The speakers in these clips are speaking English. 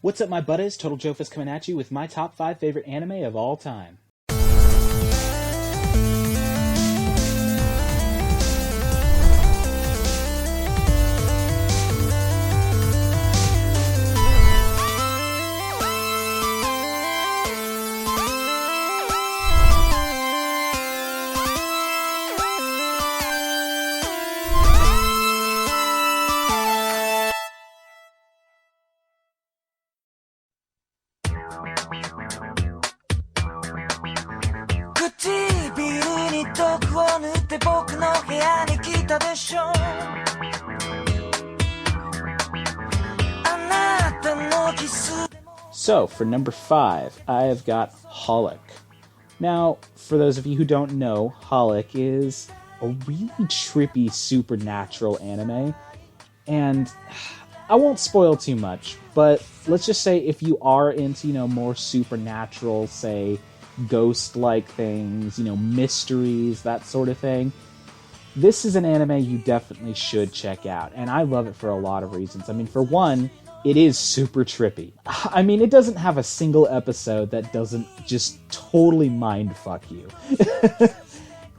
What's up, my buddies? Totaljophes coming at you with my top 5 favorite anime of all time. So, for number 5, I have got Colic. Now, for those of you who don't know, Colic is a really trippy supernatural anime, and I won't spoil too much, but let's just say if you are into, more supernatural, say, ghost-like things, mysteries, that sort of thing, this is an anime you definitely should check out, and I love it for a lot of reasons. I mean, for one, it is super trippy. I mean, it doesn't have a single episode that doesn't just totally mindfuck you.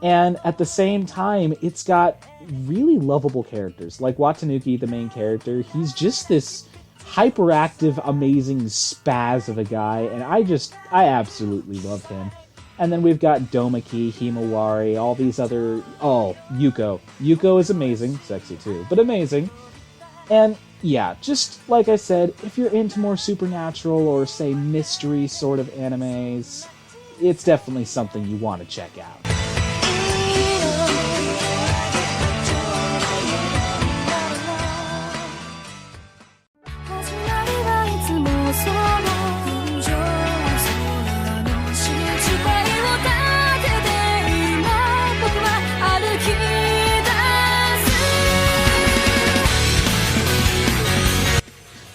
And at the same time, it's got really lovable characters. Like Watanuki, the main character, he's just this hyperactive, amazing spaz of a guy, and I absolutely love him. And then we've got Domaki, Himawari, all these other... Oh, Yuko. Yuko is amazing. Sexy too, but amazing. And yeah, just like I said, if you're into more supernatural or, say, mystery sort of animes, it's definitely something you want to check out.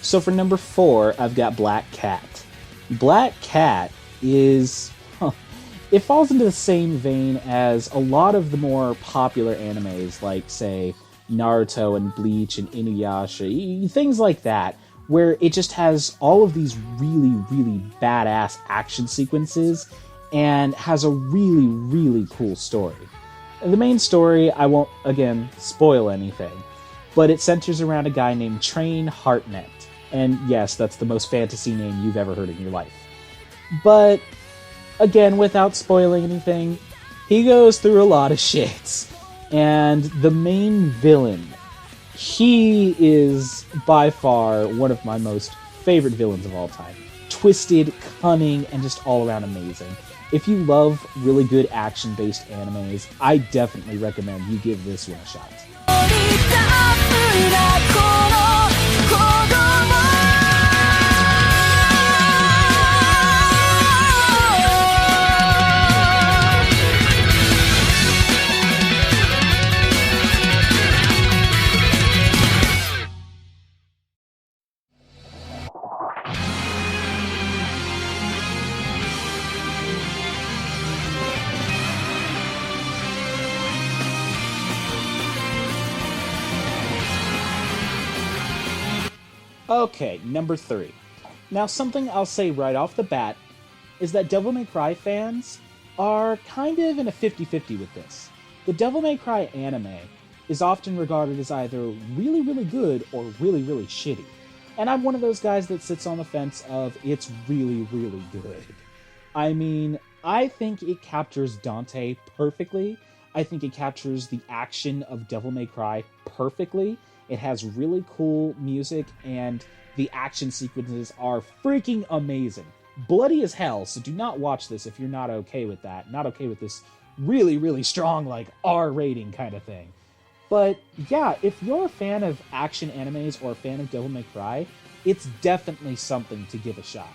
So for number 4, I've got Black Cat. Black Cat is... it falls into the same vein as a lot of the more popular animes, like, say, Naruto and Bleach and Inuyasha, things like that, where it just has all of these really, really badass action sequences and has a really, really cool story. The main story, I won't, again, spoil anything, but it centers around a guy named Train Hartnett. And yes, that's the most fantasy name you've ever heard in your life. But, again, without spoiling anything, he goes through a lot of shits. And the main villain, he is by far one of my most favorite villains of all time. Twisted, cunning, and just all around amazing. If you love really good action-based animes, I definitely recommend you give this one a shot. Okay, number 3. Now, something I'll say right off the bat is that Devil May Cry fans are kind of in a 50-50 with this. The Devil May Cry anime is often regarded as either really, really good or really, really shitty. And I'm one of those guys that sits on the fence of it's really, really good. I mean, I think it captures Dante perfectly. I think it captures the action of Devil May Cry perfectly. It has really cool music, and the action sequences are freaking amazing. Bloody as hell, so do not watch this if you're not okay with that. Not okay with this really, really strong, like, R rating kind of thing. But, yeah, if you're a fan of action animes or a fan of Devil May Cry, it's definitely something to give a shot.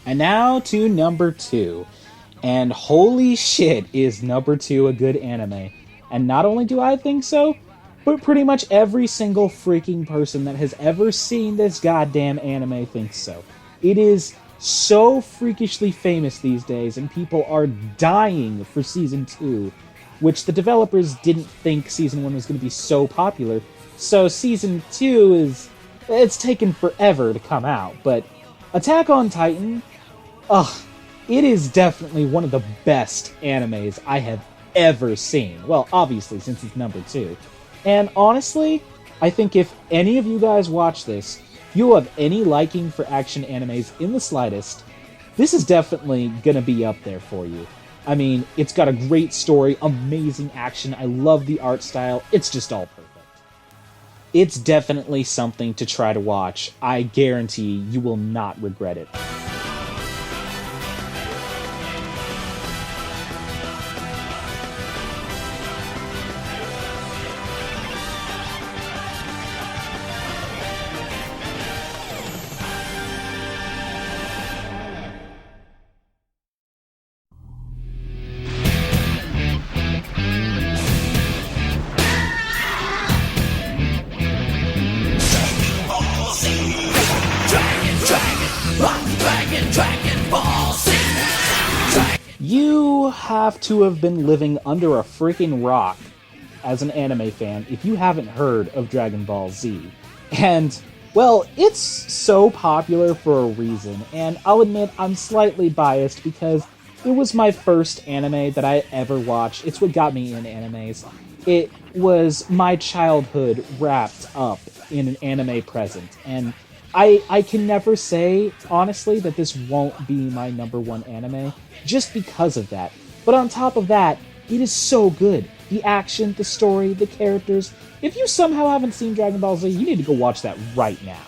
And now to number 2. And holy shit, is number 2 a good anime. And not only do I think so, but pretty much every single freaking person that has ever seen this goddamn anime thinks so. It is so freakishly famous these days, and people are dying for Season 2, which the developers didn't think Season 1 was going to be so popular. So Season 2 it's taken forever to come out, but Attack on Titan, it is definitely one of the best animes I have ever seen. Well, obviously, since it's number 2. And honestly, I think if any of you guys watch this, you'll have any liking for action animes in the slightest, this is definitely gonna be up there for you. I mean, it's got a great story, amazing action, I love the art style, it's just all perfect. It's definitely something to try to watch. I guarantee you will not regret it. You have to have been living under a freaking rock as an anime fan if you haven't heard of Dragon Ball Z. And, well, it's so popular for a reason, and I'll admit I'm slightly biased because it was my first anime that I ever watched. It's what got me into animes. It was my childhood wrapped up in an anime present, and I can never say, honestly, that this won't be my number 1 anime, just because of that. But on top of that, it is so good. The action, the story, the characters. If you somehow haven't seen Dragon Ball Z, you need to go watch that right now.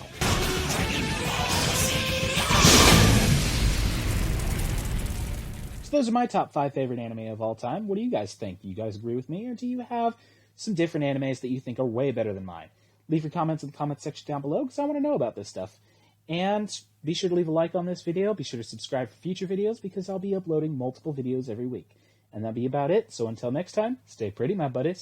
So those are my top 5 favorite anime of all time. What do you guys think? Do you guys agree with me, or do you have some different animes that you think are way better than mine? Leave your comments in the comments section down below, because I want to know about this stuff. And be sure to leave a like on this video. Be sure to subscribe for future videos, because I'll be uploading multiple videos every week. And that'll be about it. So until next time, stay pretty, my buddies.